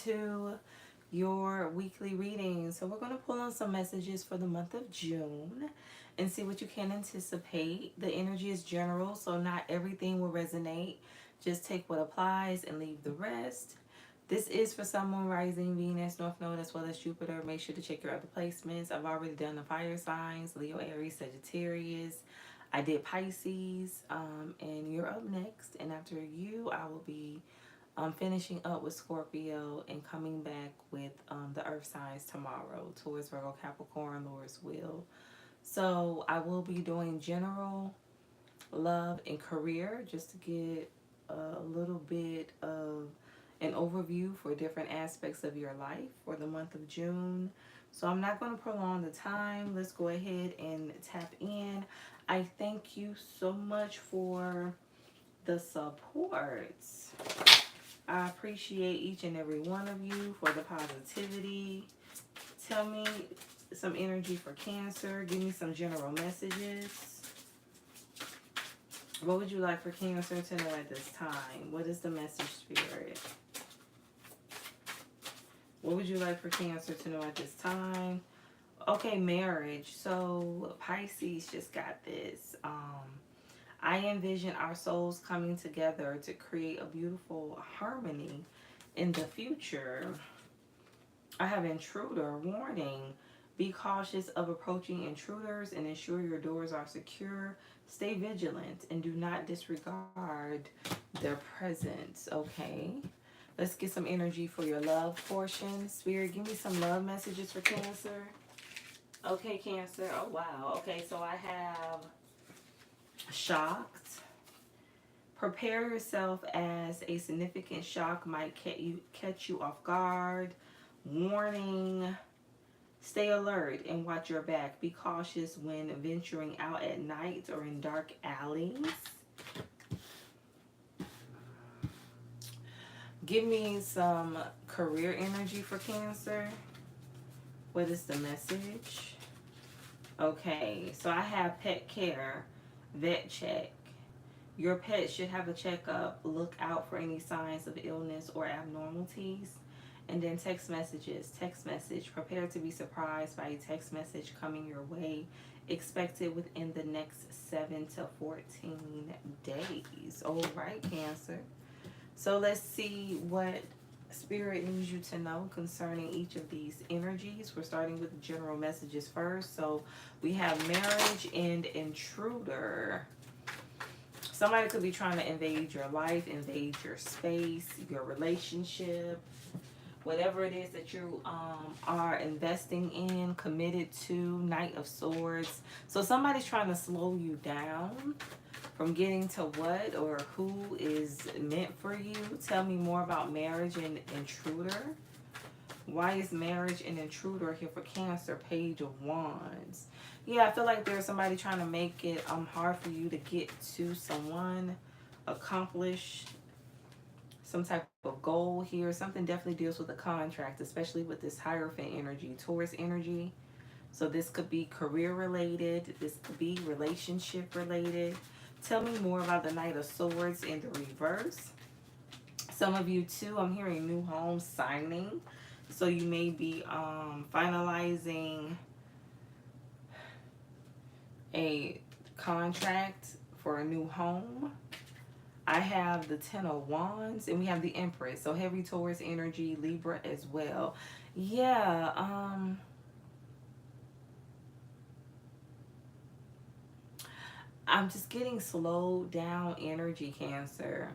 to your weekly reading. So we're going to pull on some messages for the month of June and see what you can anticipate. The energy is general, so not everything will resonate. Just take what applies and leave the rest. This is for someone rising Venus, North Node, as well as Jupiter. Make sure to check your other placements. I've already done the fire signs, Leo, Aries, Sagittarius. I did Pisces, and you're up next. And after you, I will be finishing up with Scorpio and coming back with the earth signs tomorrow. Taurus, Virgo, Capricorn, Lord's will. So I will be doing general, love, and career just to get a little bit of an overview for different aspects of your life for the month of June. So I'm not going to prolong the time. Let's go ahead and tap in. I thank you so much for the support. I appreciate each and every one of you for the positivity. Tell me some energy for Cancer. Give me some general messages. What would you like for Cancer to know at this time? What is the message, Spirit? What would you like for Cancer to know at this time? Okay, marriage. So Pisces just got this. I envision our souls coming together to create a beautiful harmony in the future. I have intruder warning. Be cautious of approaching intruders and ensure your doors are secure. Stay vigilant and do not disregard their presence. Okay. Let's get some energy for your love portion. Spirit, give me some love messages for Cancer. Okay, Cancer. Oh, wow. Okay, so I have shocked. Prepare yourself as a significant shock might catch you off guard. Warning. Stay alert and watch your back. Be cautious when venturing out at night or in dark alleys. Give me some career energy for Cancer. What is the message? Okay, so I have pet care, vet check. Your pet should have a checkup. Look out for any signs of illness or abnormalities. And then text messages. Text message. Prepare to be surprised by a text message coming your way. Expected within the next 7 to 14 days. All right, Cancer. So let's see what Spirit needs you to know concerning each of these energies. We're starting with general messages first. So we have marriage and intruder. Somebody could be trying to invade your life, invade your space, your relationship, whatever it is that you are investing in, committed to. Knight of Swords. So somebody's trying to slow you down from getting to what or who is meant for you. Tell me more about marriage and intruder. Why is marriage and intruder here for Cancer? Page of Wands. Yeah, I feel like there's somebody trying to make it hard for you to get to someone, accomplish some type of goal here. Something definitely deals with a contract, especially with this Hierophant energy, Taurus energy. So this could be career related. This could be relationship related. Tell me more about the Knight of Swords in the reverse. Some of you too, I'm hearing new home signing. So you may be finalizing a contract for a new home. I have the 10 of Wands and we have the Empress. So heavy Taurus energy, Libra as well. Yeah, I'm just getting slowed down energy, Cancer.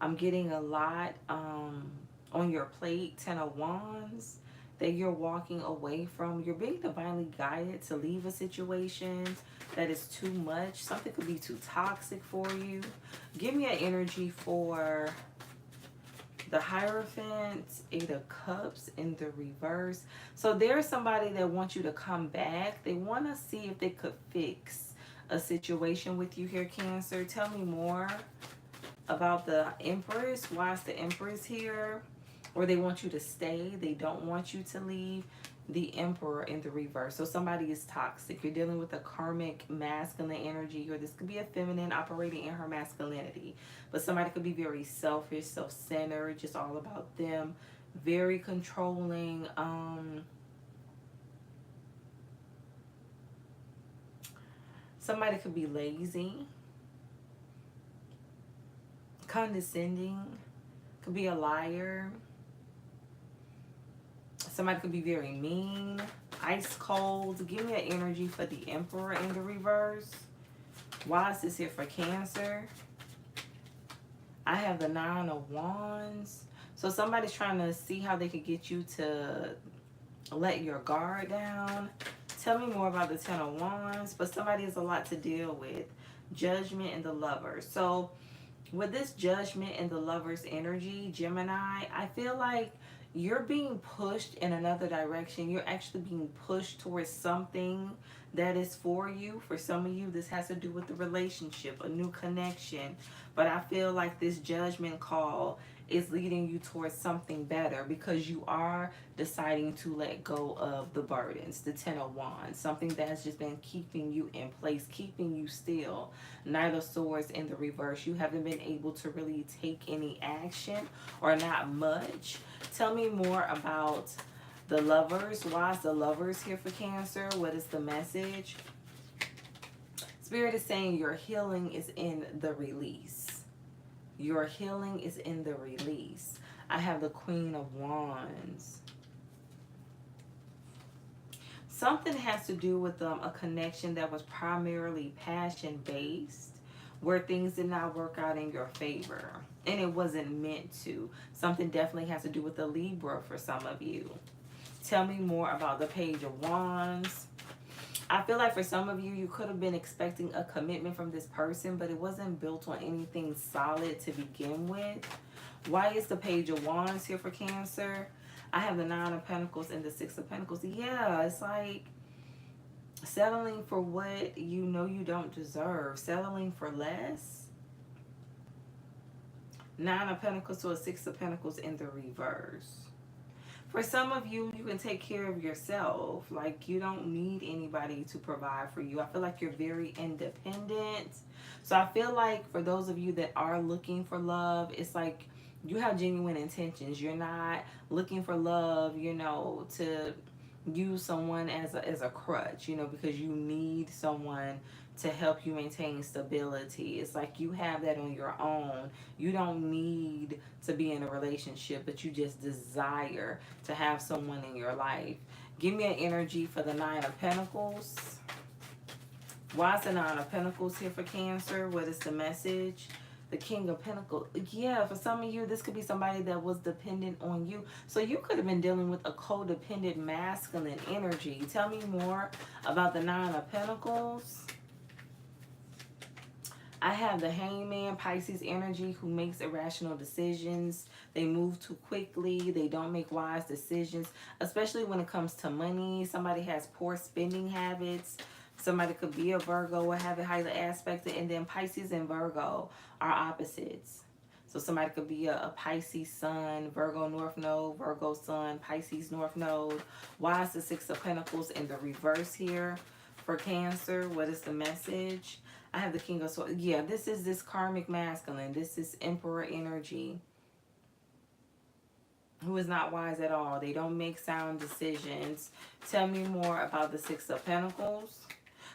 I'm getting a lot on your plate, 10 of Wands, that you're walking away from. You're being divinely guided to leave a situation that is too much. Something could be too toxic for you. Give me an energy for the Hierophant, 8 of Cups in the reverse. So there's somebody that wants you to come back. They want to see if they could fix a situation with you here, Cancer. Tell me more about the Empress. Why is the Empress here? Or they want you to stay. They don't want you to leave. The Emperor in the reverse. So somebody is toxic. You're dealing with a karmic masculine energy, or this could be a feminine operating in her masculinity. But somebody could be very selfish, self-centered, just all about them. very controlling. Somebody could be lazy, condescending, could be a liar. Somebody could be very mean, ice cold. Give me an energy for the Emperor in the reverse. Why is this here for Cancer? I have the Nine of Wands. So somebody's trying to see how they could get you to let your guard down. Tell me more about the Ten of Wands. But somebody has a lot to deal with. Judgment and the Lovers. So with this Judgment and the Lovers energy, Gemini, I feel like you're being pushed in another direction. You're actually being pushed towards something that is for you. For some of you, this has to do with the relationship, a new connection. But I feel like this judgment call is leading you towards something better because you are deciding to let go of the burdens, the Ten of Wands, something that has just been keeping you in place, keeping you still. Knight of Swords in the reverse. You haven't been able to really take any action or not much. Tell me more about the Lovers. Why is the Lovers here for Cancer? What is the message? Spirit is saying your healing is in the release. Your healing is in the release. I have the Queen of Wands. Something has to do with a connection that was primarily passion-based, where things did not work out in your favor. And it wasn't meant to. Something definitely has to do with the Libra for some of you. Tell me more about the Page of Wands. I feel like for some of you, you could have been expecting a commitment from this person, but it wasn't built on anything solid to begin with. Why is the Page of Wands here for Cancer? I have the Nine of Pentacles and the Six of Pentacles. Yeah, it's like settling for what you know you don't deserve. Settling for less. Nine of Pentacles to a Six of Pentacles in the reverse. For some of you, you can take care of yourself. Like, you don't need anybody to provide for you. I feel like you're very independent. So I feel like for those of you that are looking for love, it's like you have genuine intentions. You're not looking for love, you know, to use someone as a crutch, you know, because you need someone to help you maintain stability. It's like you have that on your own. You don't need to be in a relationship, but you just desire to have someone in your life. Give me an energy for the Nine of Pentacles. Why is the Nine of Pentacles here for Cancer? What is the message? The King of Pentacles. Yeah, for some of you, this could be somebody that was dependent on you. So you could have been dealing with a codependent masculine energy. Tell me more about the Nine of Pentacles. I have the Hangman, Pisces energy, who makes irrational decisions. They move too quickly. They don't make wise decisions, especially when it comes to money. Somebody has poor spending habits. Somebody could be a Virgo or have it highly aspected. And then Pisces and Virgo are opposites. So somebody could be a Pisces sun, Virgo North Node, Virgo sun, Pisces North Node. Why is the Six of Pentacles in the reverse here for Cancer? What is the message? I have the King of Swords. Yeah, this is this karmic masculine. This is Emperor energy, who is not wise at all. They don't make sound decisions. Tell me more about the Six of Pentacles.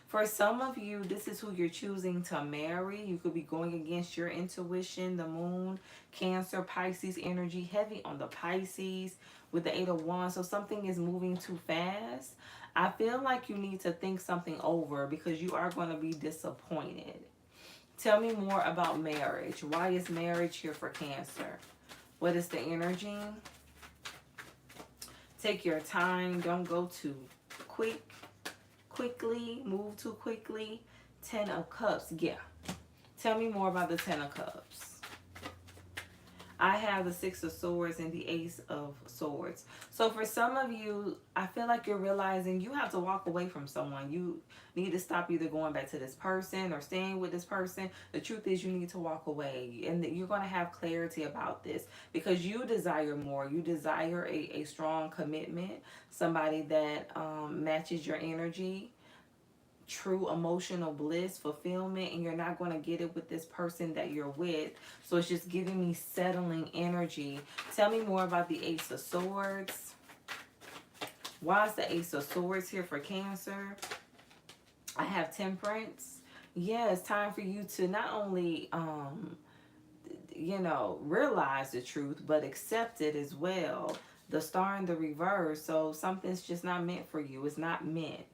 For some of you, this is who you're choosing to marry. You could be going against your intuition. The Moon, Cancer, Pisces energy, heavy on the Pisces with the Eight of Wands. So something is moving too fast. I feel like you need to think something over because you are going to be disappointed. Tell me more about marriage. Why is marriage here for Cancer? What is the energy? Take your time. Don't go too quickly. Move too quickly. Ten of Cups. Yeah. Tell me more about the Ten of Cups. I have the Six of Swords and the Ace of Swords. So for some of you, I feel like you're realizing you have to walk away from someone. You need to stop either going back to this person or staying with this person. The truth is you need to walk away. And you're going to have clarity about this because you desire more. You desire a strong commitment, somebody that matches your energy. true emotional bliss, fulfillment, and you're not going to get it with this person that you're with. So it's just giving me settling energy. Tell me more about the Ace of Swords. Why is the Ace of Swords here for Cancer? I have Temperance. Yeah, it's time for you to not only you know, realize the truth, but accept it as well. The Star in the reverse. So something's just not meant for you. It's not meant.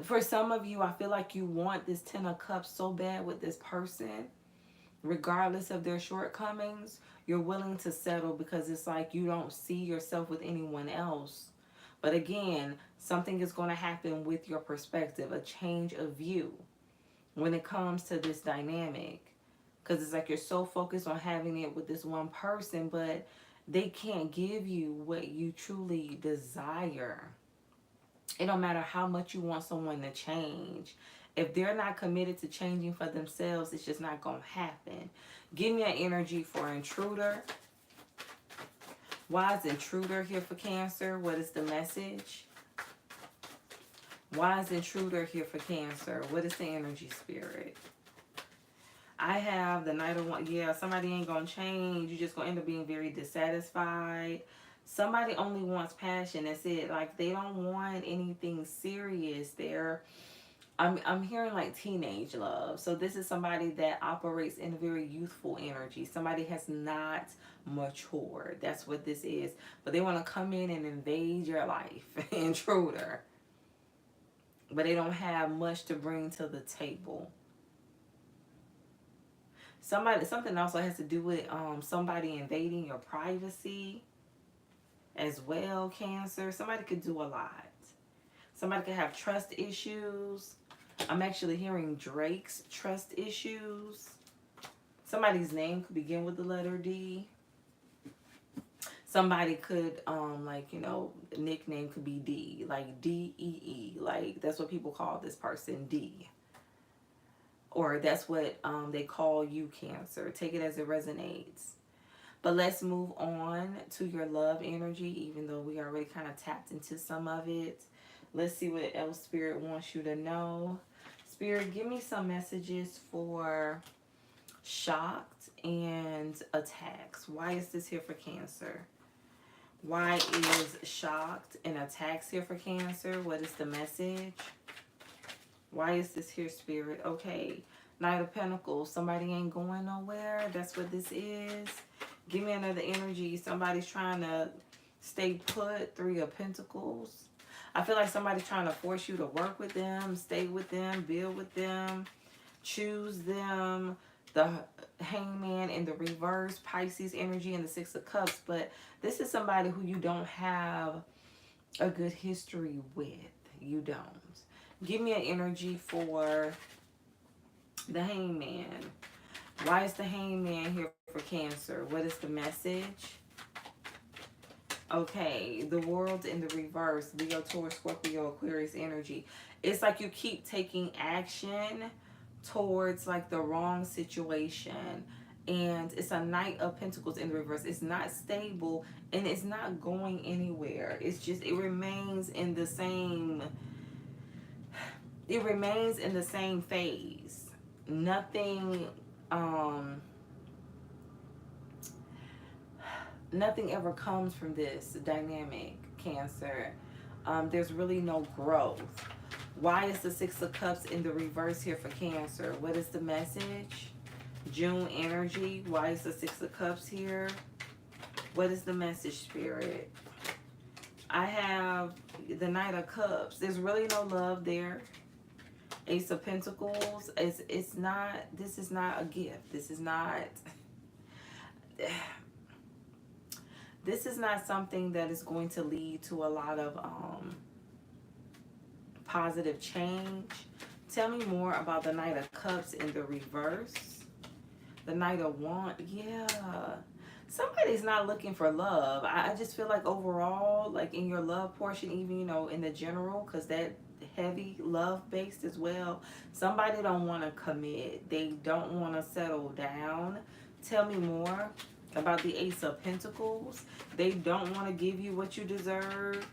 For some of you, I feel like you want this 10 of Cups so bad with this person. Regardless of their shortcomings, you're willing to settle because it's like you don't see yourself with anyone else. But again, something is going to happen with your perspective, a change of view when it comes to this dynamic. Because it's like you're so focused on having it with this one person, but they can't give you what you truly desire. It don't matter how much you want someone to change. If they're not committed to changing for themselves, it's just not going to happen. Give me an energy for Intruder. Why is Intruder here for Cancer? What is the message? Why is Intruder here for Cancer? What is the energy, Spirit? I have the Knight of Wands. Yeah, somebody ain't going to change. You're just going to end up being very dissatisfied. Somebody only wants passion. That's it. Like, they don't want anything serious. I'm hearing like teenage love. So this is somebody that operates in a very youthful energy. Somebody has not matured. That's what this is. But they want to come in and invade your life. Intruder. But they don't have much to bring to the table. Something also has to do with somebody invading your privacy as well, Cancer. Somebody could do a lot. Somebody could have trust issues. I'm actually hearing Drake's trust issues. Somebody's name could begin with the letter D. Somebody could, like, you know, nickname could be D, like D-E-E. Like, that's what people call this person, D. Or that's what they call you, Cancer. Take it as it resonates. But let's move on to your love energy, even though we already kind of tapped into some of it. Let's see what else Spirit wants you to know. Spirit, give me some messages for shocked and attacks. Why is this here for Cancer? Why is shocked and attacks here for Cancer? What is the message? Why is this here, Spirit? Okay, Knight of Pentacles. Somebody ain't going nowhere. That's what this is. Give me another energy. Somebody's trying to stay put. Three of Pentacles. I feel like somebody's trying to force you to work with them, stay with them, build with them, choose them. The Hangman in the reverse, Pisces energy, and the Six of Cups. But this is somebody who you don't have a good history with. You don't. Give me an energy for the Hangman. Why is the Hangman here for Cancer? What is the message? Okay, the World in the reverse. Leo, Taurus, Scorpio, Aquarius energy. It's like you keep taking action towards like the wrong situation. And it's a Knight of Pentacles in the reverse. It's not stable and it's not going anywhere. It's just, it remains in the same phase. Nothing nothing ever comes from this dynamic, Cancer. There's really no growth. Why is the Six of Cups in the reverse here for Cancer? What is the message? June energy. Why is the Six of Cups here? What is the message, Spirit? I have the Knight of Cups. There's really no love there. Ace of Pentacles. It's not, this is not a gift. This is not this is not something that is going to lead to a lot of positive change. Tell me more about the Knight of Cups in the reverse. The Knight of Wands. Yeah. Somebody's not looking for love. I just feel like overall, like in your love portion, even, you know, in the general, because that heavy love based as well, somebody don't want to commit. They don't want to settle down. Tell me more about the Ace of Pentacles. They don't want to give you what you deserve.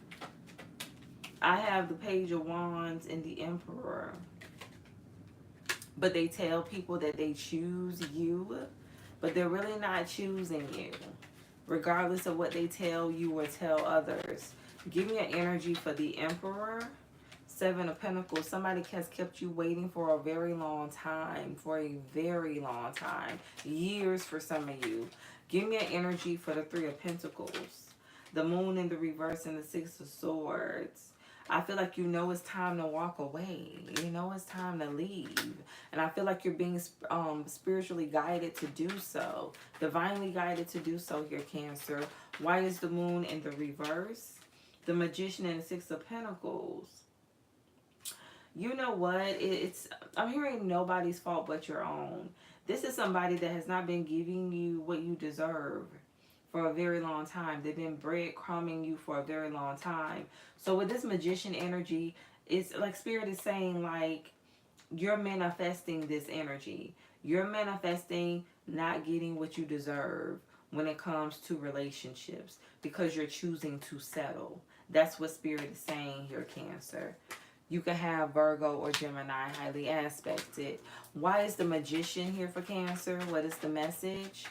I have the Page of Wands and the Emperor. But they tell people that they choose you, but they're really not choosing you, regardless of what they tell you or tell others. Give me an energy for the Emperor. Seven of Pentacles. Somebody has kept you waiting for a very long time. For a very long time. Years for some of you. Give me an energy for the Three of Pentacles. The Moon in the reverse and the Six of Swords. I feel like you know it's time to walk away. You know it's time to leave. And I feel like you're being spiritually guided to do so. Divinely guided to do so here, Cancer. Why is the Moon in the reverse? The Magician and the Six of Pentacles. You know what? I'm hearing nobody's fault but your own. This is somebody that has not been giving you what you deserve for a very long time. They've been breadcrumbing you for a very long time. So with this Magician energy, it's like Spirit is saying, like, you're manifesting this energy. You're manifesting not getting what you deserve when it comes to relationships because you're choosing to settle. That's what Spirit is saying here, Cancer. You can have Virgo or Gemini highly aspected. Why is the Magician here for Cancer? What is the message?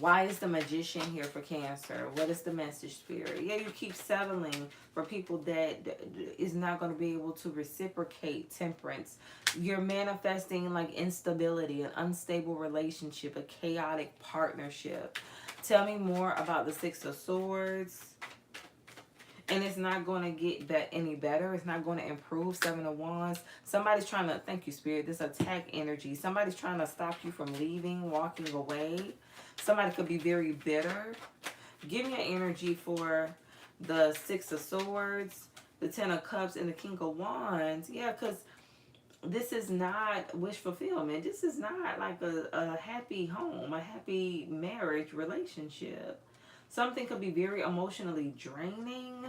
Why is the Magician here for Cancer? What is the message, Spirit? Yeah, you keep settling for people that is not going to be able to reciprocate. Temperance. You're manifesting like instability, an unstable relationship, a chaotic partnership. Tell me more about the Six of Swords. And it's not going to get any better. It's not going to improve. Seven of Wands. Somebody's trying to, thank you, Spirit, this attack energy. Somebody's trying to stop you from leaving, walking away. Somebody could be very bitter. Give me an energy for the Six of Swords, the Ten of Cups, and the King of Wands. Yeah, because this is not wish fulfillment. This is not like a happy home, a happy marriage relationship. Something could be very emotionally draining.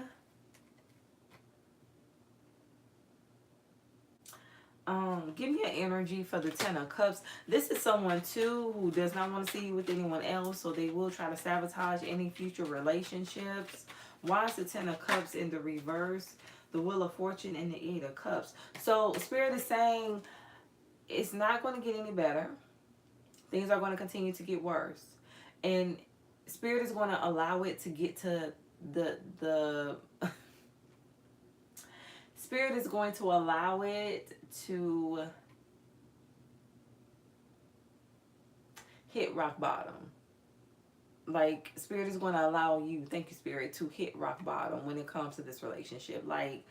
Give me an energy for the Ten of Cups. This is someone, too, who does not want to see you with anyone else, so they will try to sabotage any future relationships. Why is the Ten of Cups in the reverse? The Wheel of Fortune and the Eight of Cups. So, Spirit is saying it's not going to get any better. Things are going to continue to get worse. And Spirit is going to allow it to get to the Spirit is going to allow it to hit rock bottom. Like, Spirit is going to allow you, thank you, Spirit, to hit rock bottom when it comes to this relationship. Like,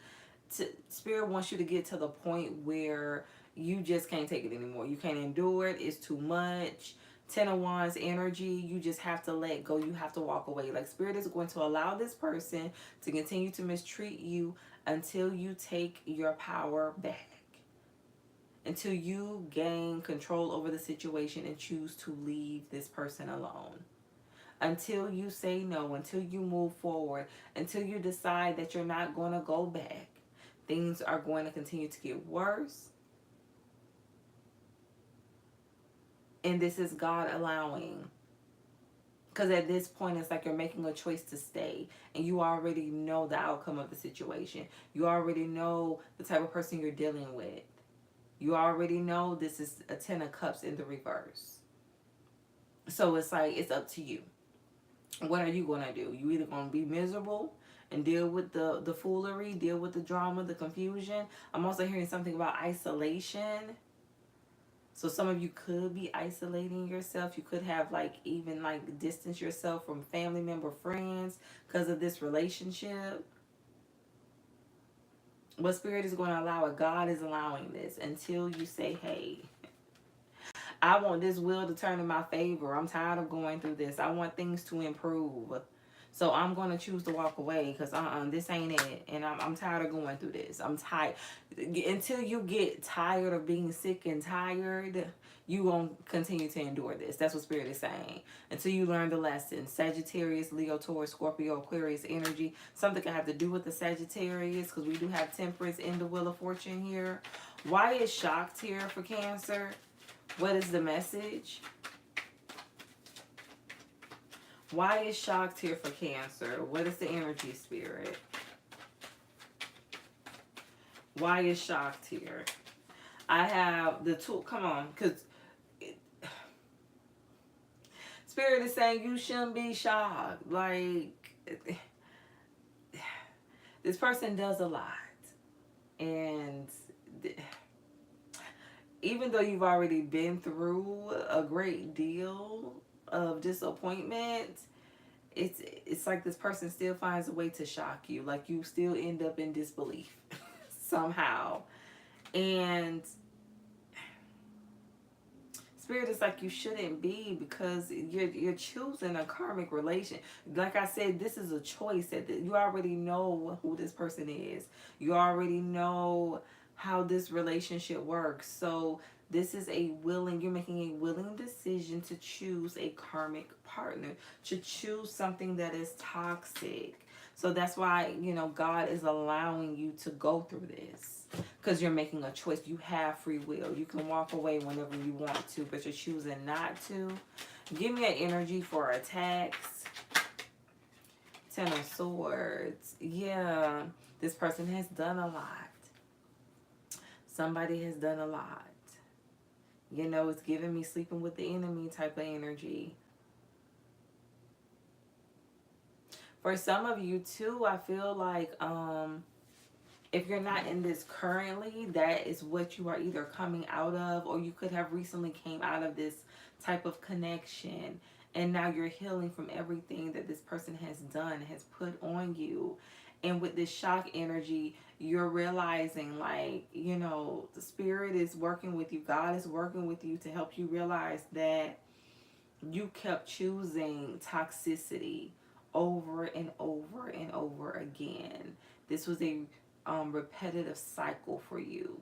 Spirit wants you to get to the point where you just can't take it anymore. You can't endure it. It's too much. Ten of Wands energy, you just have to let go. You have to walk away. Like, Spirit is going to allow this person to continue to mistreat you until you take your power back. Until you gain control over the situation and choose to leave this person alone. Until you say no, until you move forward, until you decide that you're not going to go back. Things are going to continue to get worse. And this is God allowing. Because at this point, it's like you're making a choice to stay. And you already know the outcome of the situation. You already know the type of person you're dealing with. You already know this is a Ten of Cups in the reverse. So it's like, it's up to you. What are you going to do? You either going to be miserable and deal with the foolery, deal with the drama, the confusion. I'm also hearing something about isolation. So some of you could be isolating yourself. You could have even distance yourself from family member, friends because of this relationship. But Spirit is going to allow it. God is allowing this until you say, hey, I want this wheel to turn in my favor. I'm tired of going through this. I want things to improve. So I'm going to choose to walk away because this ain't it. And I'm tired of going through this. I'm tired. Until you get tired of being sick and tired, you won't continue to endure this. That's what Spirit is saying. Until you learn the lesson. Sagittarius, Leo, Taurus, Scorpio, Aquarius energy. Something can have to do with the Sagittarius because we do have Temperance in the Wheel of Fortune here. Why is shocked here for Cancer? What is the message? Why is shocked here for Cancer? What is the energy, Spirit? Why is shocked here? I have the tool. Come on, because Spirit is saying you shouldn't be shocked. Like, this person does a lot. And even though you've already been through a great deal of disappointment, it's like this person still finds a way to shock you. Like, you still end up in disbelief somehow. And Spirit is like, you shouldn't be, because you're choosing a karmic relation. Like I said, this is a choice that you already know who this person is. You already know how this relationship works. So this is you're making a willing decision to choose a karmic partner, to choose something that is toxic. So that's why, God is allowing you to go through this, because you're making a choice. You have free will. You can walk away whenever you want to, but you're choosing not to. Give me an energy for attacks. Ten of Swords. Yeah, this person has done a lot. Somebody has done a lot. It's giving me sleeping with the enemy type of energy. For some of you too, I feel like if you're not in this currently, that is what you are either coming out of, or you could have recently came out of this type of connection, and now you're healing from everything that this person has done, has put on you. And with this shock energy, you're realizing, like, the Spirit is working with you. God is working with you to help you realize that you kept choosing toxicity over and over and over again. This was a repetitive cycle for you.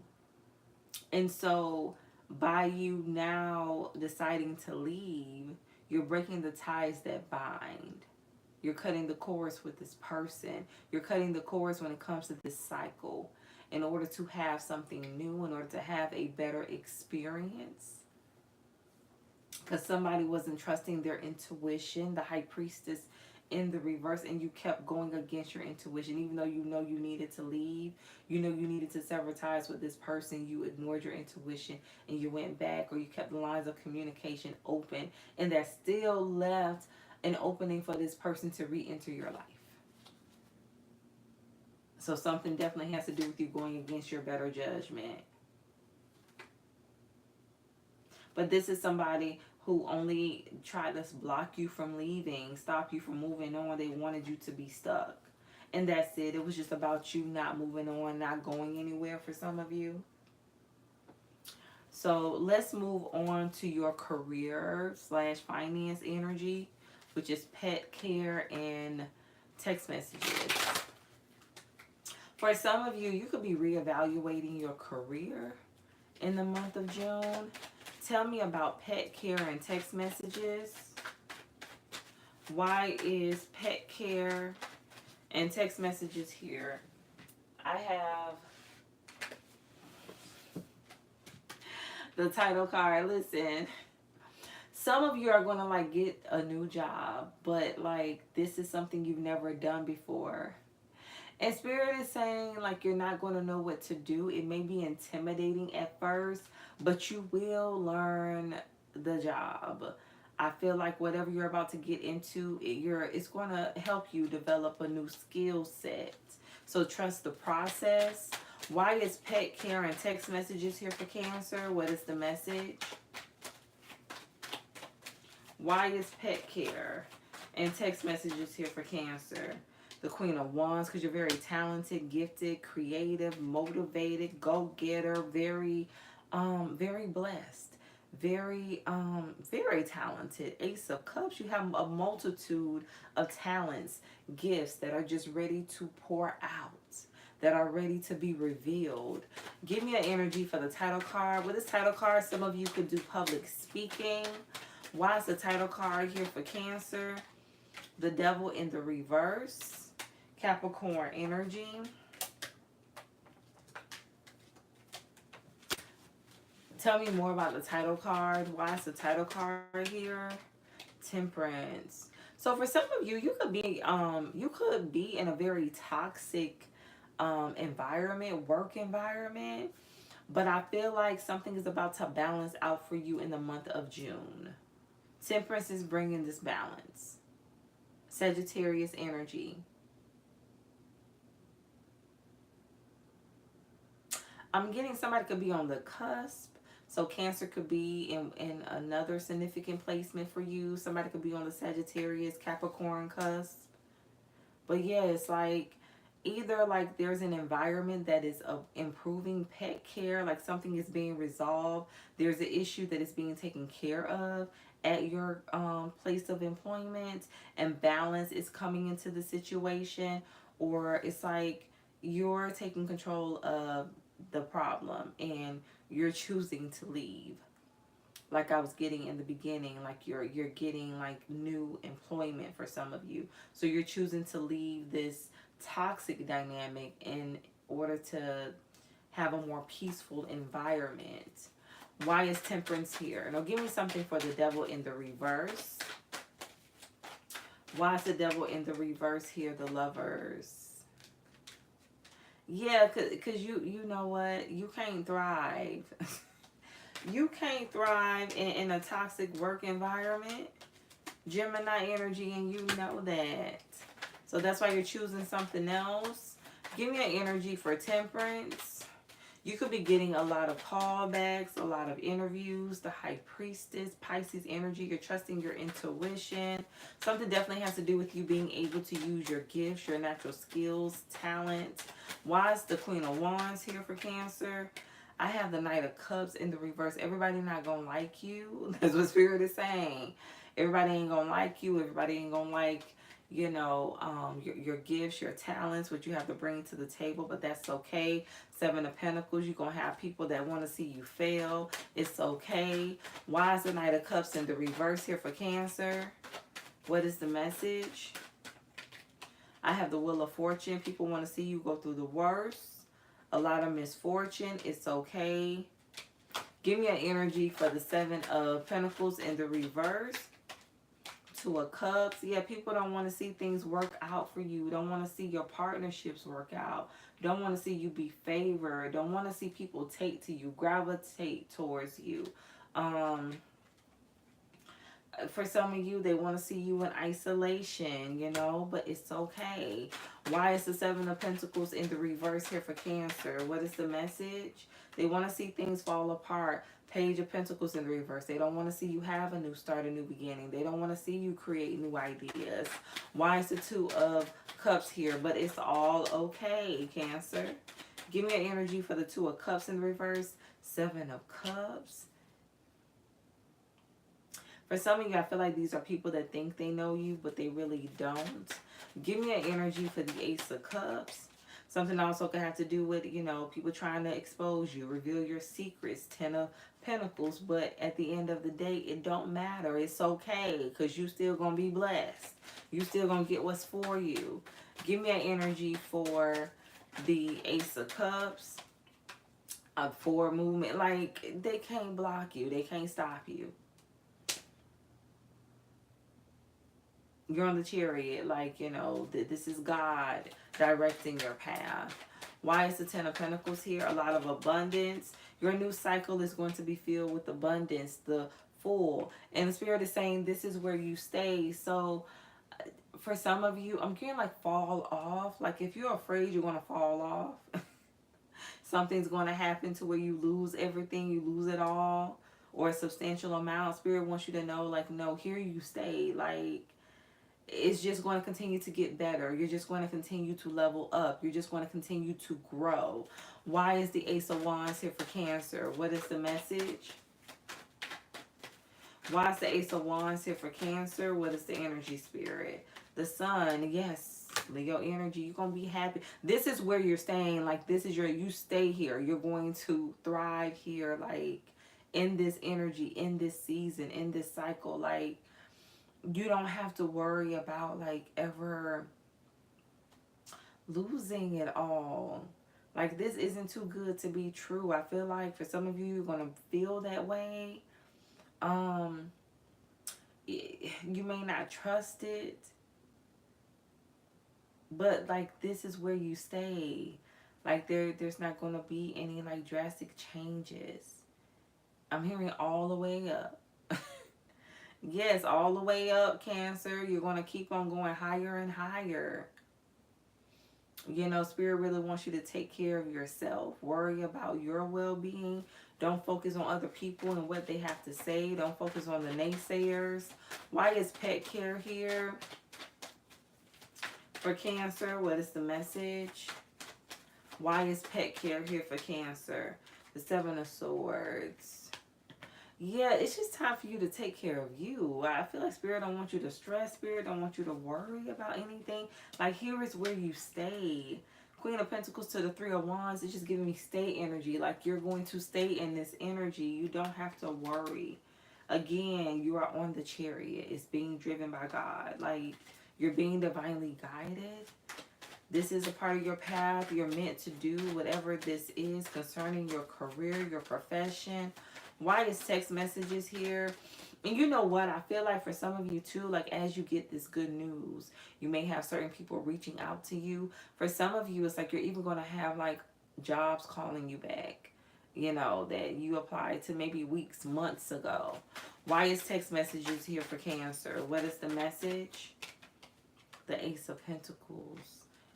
And so by you now deciding to leave, you're breaking the ties that bind. You're cutting the cords with this person. You're cutting the cords when it comes to this cycle, in order to have something new, in order to have a better experience. Because somebody wasn't trusting their intuition, the High Priestess in the reverse, and you kept going against your intuition. Even though you needed to leave, you needed to sever ties with this person, you ignored your intuition and you went back, or you kept the lines of communication open, and that still left an opening for this person to re-enter your life. So something definitely has to do with you going against your better judgment. But this is somebody who only tried to block you from leaving, stop you from moving on. They wanted you to be stuck. And that's it. It was just about you not moving on, not going anywhere for some of you. So let's move on to your career / finance energy, which is pet care and text messages. For some of you, you could be reevaluating your career in the month of June. Tell me about pet care and text messages. Why is pet care and text messages here? I have the title card. Listen, some of you are going to get a new job, but this is something you've never done before. And Spirit is saying you're not going to know what to do. It may be intimidating at first, but you will learn the job. I feel like whatever you're about to get into, it's going to help you develop a new skill set. So trust the process. Why is pet care and text messages here for Cancer? What is the message? Why is pet care and text messages here for Cancer? The Queen of Wands, because you're very talented, gifted, creative, motivated, go-getter, very blessed, very talented. Ace of Cups, you have a multitude of talents, gifts that are just ready to pour out, that are ready to be revealed. Give me an energy for the title card. With this title card, some of you could do public speaking. Why is the title card here for Cancer? The Devil in the reverse. Capricorn energy. Tell me more about the title card. Why is the title card here? Temperance. So for some of you, you could be in a very toxic environment, work environment, but I feel like something is about to balance out for you in the month of June. Temperance is bringing this balance. Sagittarius energy. I'm getting somebody could be on the cusp. So Cancer could be in another significant placement for you. Somebody could be on the Sagittarius, Capricorn cusp. But yeah, it's like either like there's an environment that is improving pet care, like something is being resolved. There's an issue that is being taken care of at your place of employment, and balance is coming into the situation, or it's like you're taking control of the problem and you're choosing to leave, like I was getting in the beginning, like you're getting like new employment for some of you. So you're choosing to leave this toxic dynamic in order to have a more peaceful environment. Why is Temperance here? Now give me something for the Devil in the reverse. Why is the Devil in the reverse here? The Lovers. Yeah, cause you know what? You can't thrive. You can't thrive in a toxic work environment. Gemini energy, and you know that. So that's why you're choosing something else. Give me an energy for Temperance. You could be getting a lot of callbacks, a lot of interviews. The High Priestess, Pisces energy. You're trusting your intuition. Something definitely has to do with you being able to use your gifts, your natural skills, talent. Why is the Queen of Wands here for Cancer? I have the Knight of Cups in the reverse. Everybody not going to like you. That's what Spirit is saying. Everybody ain't going to like you. Everybody ain't going to like, you know, your gifts, your talents, what you have to bring to the table. But that's okay. Seven of Pentacles. You're going to have people that want to see you fail. It's okay. Why is the Knight of Cups in the reverse here for Cancer? What is the message? I have the Wheel of Fortune. People want to see you go through the worst. A lot of misfortune. It's okay. Give me an energy for the Seven of Pentacles in the reverse. Two of Cups. Yeah, people don't want to see things work out for you. Don't want to see your partnerships work out. Don't want to see you be favored. Don't want to see people take to you, gravitate towards you. For some of you, they want to see you in isolation, you know, but it's okay. Why is the Seven of Pentacles in the reverse here for Cancer? What is the message? They want to see things fall apart. Page of Pentacles in the reverse. They don't want to see you have a new start, a new beginning. They don't want to see you create new ideas. Why is the Two of Cups here? But it's all okay, Cancer. Give me an energy for the Two of Cups in the reverse. Seven of Cups. For some of you, I feel like these are people that think they know you, but they really don't. Give me an energy for the Ace of Cups. Something also could have to do with, you know, people trying to expose you, reveal your secrets. Ten of Pentacles. But at the end of the day, it don't matter. It's okay, because you still going to be blessed. You still going to get what's for you. Give me an energy for the Ace of Cups. For movement. Like, they can't block you. They can't stop you. You're on the Chariot, like, you know, this is God directing your path. Why is the Ten of Pentacles here? A lot of abundance. Your new cycle is going to be filled with abundance, the Fool. And the Spirit is saying this is where you stay. So for some of you, I'm getting like fall off. Like if you're afraid you're going to fall off, something's going to happen to where you lose everything, you lose it all, or a substantial amount. Spirit wants you to know, like, no, here you stay. Like, it's just going to continue to get better. You're just going to continue to level up. You're just going to continue to grow. Why is the Ace of Wands here for Cancer? What is the message? Why is the Ace of Wands here for Cancer? What is the energy, Spirit? The Sun, yes. Leo energy, you're going to be happy. This is where you're staying. Like, this is you stay here. You're going to thrive here, like, in this energy, in this season, in this cycle. Like, you don't have to worry about, like, ever losing it all. Like, this isn't too good to be true. I feel like for some of you, you're going to feel that way. you may not trust it, but like this is where you stay. Like there's not going to be any like drastic changes. I'm hearing all the way up. Yes, all the way up, Cancer. You're going to keep on going higher and higher. You know, Spirit really wants you to take care of yourself. Worry about your well-being. Don't focus on other people and what they have to say. Don't focus on the naysayers. Why is pet care here for Cancer? What is the message? Why is pet care here for Cancer? The Seven of Swords. Yeah, it's just time for you to take care of you. I feel like Spirit don't want you to stress. Spirit don't want you to worry about anything. Like, here is where you stay. Queen of Pentacles to the Three of Wands. It's just giving me stay energy. Like, you're going to stay in this energy. You don't have to worry. Again, you are on the chariot. It's being driven by God. Like, you're being divinely guided. This is a part of your path. You're meant to do whatever this is concerning your career, your profession. Why is text messages here? And you know what? I feel like for some of you too, like as you get this good news, you may have certain people reaching out to you. For some of you, it's like you're even going to have like jobs calling you back, you know, that you applied to maybe weeks, months ago. Why is text messages here for Cancer? What is the message? The Ace of Pentacles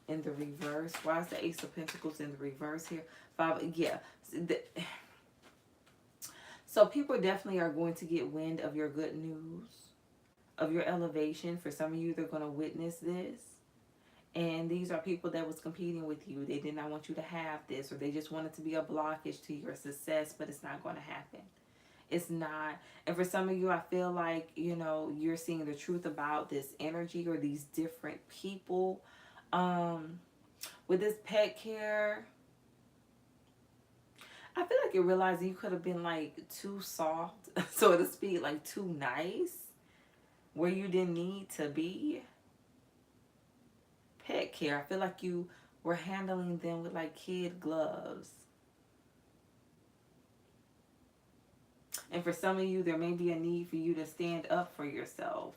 in the reverse. Why is the Ace of Pentacles in the reverse here? So people definitely are going to get wind of your good news, of your elevation. For some of you, they're going to witness this. And these are people that was competing with you. They did not want you to have this, or they just wanted to be a blockage to your success, but it's not going to happen. It's not. And for some of you, I feel like, you know, you're seeing the truth about this energy or these different people. With this pet care, I feel like you're realizing you could have been like too soft, so to speak, like too nice, where you didn't need to be. Pet care, I feel like you were handling them with like kid gloves. And for some of you, there may be a need for you to stand up for yourself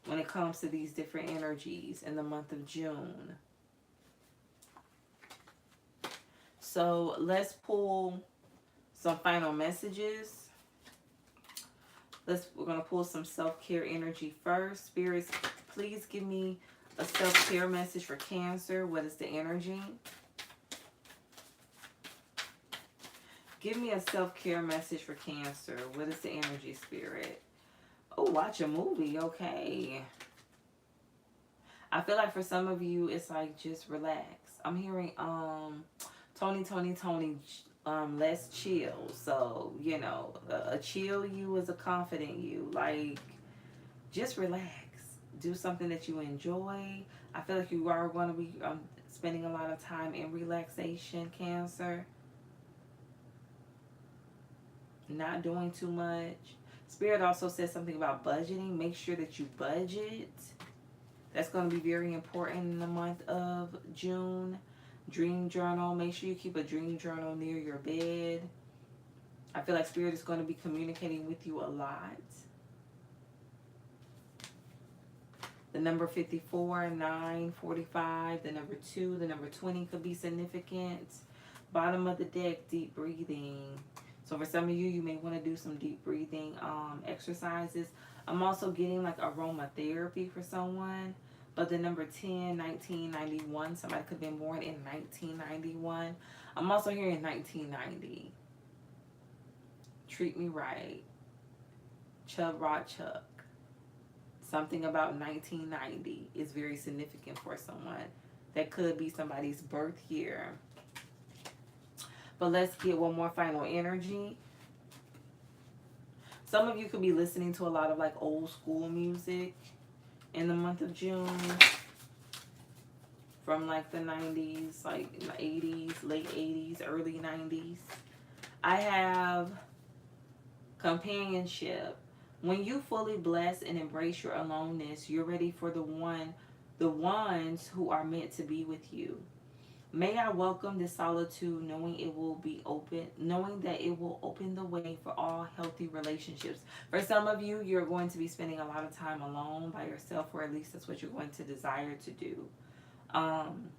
when it comes to these different energies in the month of June. So let's pull some final messages. We're going to pull some self-care energy first. Spirits, please give me a self-care message for Cancer. What is the energy? Give me a self-care message for Cancer. What is the energy, Spirit? Oh, watch a movie. Okay. I feel like for some of you, it's like just relax. I'm hearing Tony, let's chill. So, you know, a chill you is a confident you. Like, just relax. Do something that you enjoy. I feel like you are going to be spending a lot of time in relaxation, Cancer. Not doing too much. Spirit also says something about budgeting. Make sure that you budget. That's going to be very important in the month of June. Dream journal. Make sure you keep a dream journal near your bed. I feel like Spirit is going to be communicating with you a lot. The number 54, 9, 45, the number 2, the number 20 could be significant. Bottom of the deck, deep breathing. So for some of you, you may want to do some deep breathing exercises. I'm also getting like aromatherapy for someone. But the number 10, 1991, somebody could have been born in 1991. I'm also hearing 1990. Treat me right. Chub Rod Chuck. Something about 1990 is very significant for someone. That could be somebody's birth year. But let's get one more final energy. Some of you could be listening to a lot of like old school music in the month of June. From like the 90s, like the 80s, late 80s, early 90s. I have companionship. When you fully bless and embrace your aloneness, you're ready for the ones who are meant to be with you. May I welcome this solitude, knowing it will be open, knowing that it will open the way for all healthy relationships. For some of you, you're going to be spending a lot of time alone by yourself, or at least that's what you're going to desire to do. Um,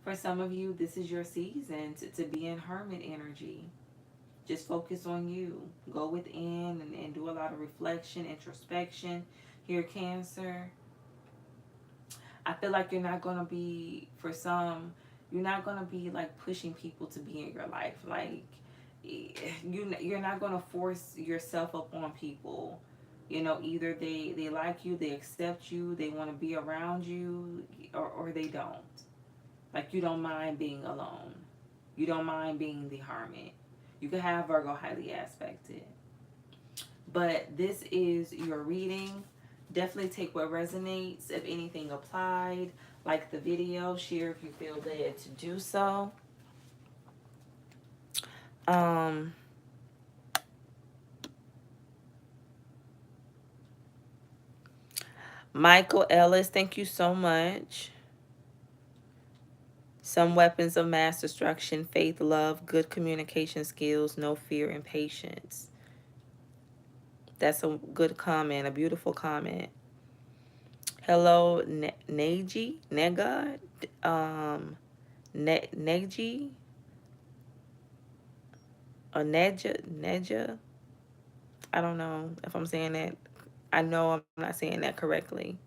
for some of you, this is your season to be in hermit energy. Just focus on you. Go within and do a lot of reflection, introspection. Here, Cancer. I feel like you're not gonna be, for some, you're not gonna be like pushing people to be in your life. Like you're not gonna force yourself up on people. You know, either they like you, they accept you, they want to be around you, or they don't. Like you don't mind being alone. You don't mind being the hermit. You can have Virgo highly aspected. But this is your reading. Definitely take what resonates. If anything applied, like the video, share if you feel led to do so. Um, Michael Ellis, thank you so much. Some weapons of mass destruction: faith, love, good communication skills, no fear, and patience. That's a good comment, a beautiful comment. Hello, Neji, Nega, Neji, or Neja. I don't know if I'm saying that. I know I'm not saying that correctly.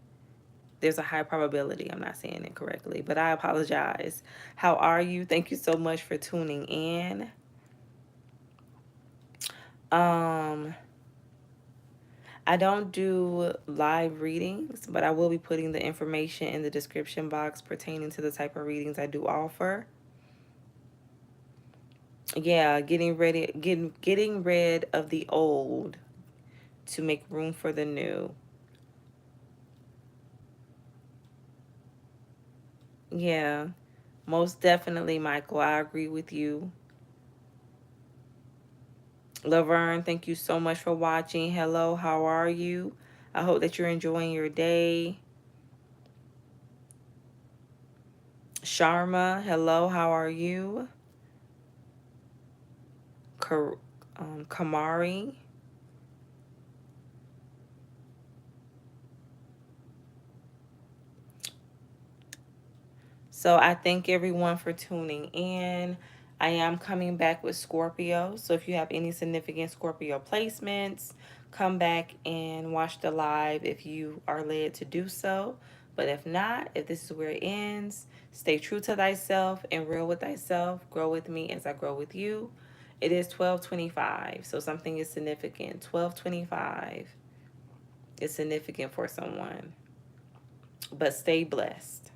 There's a high probability I'm not saying it correctly, but I apologize. How are you? Thank you so much for tuning in. Um, I don't do live readings, but I will be putting the information in the description box pertaining to the type of readings I do offer. Yeah, getting rid of the old to make room for the new. Yeah, most definitely, Michael. I agree with you. Laverne, thank you so much for watching. Hello, how are you? I hope that you're enjoying your day. Sharma, hello, how are you? Kamari. So I thank everyone for tuning in. I am coming back with Scorpio. So if you have any significant Scorpio placements, come back and watch the live if you are led to do so. But if not, if this is where it ends, stay true to thyself and real with thyself. Grow with me as I grow with you. It is 12:25, so something is significant. 12:25 is significant for someone. But stay blessed.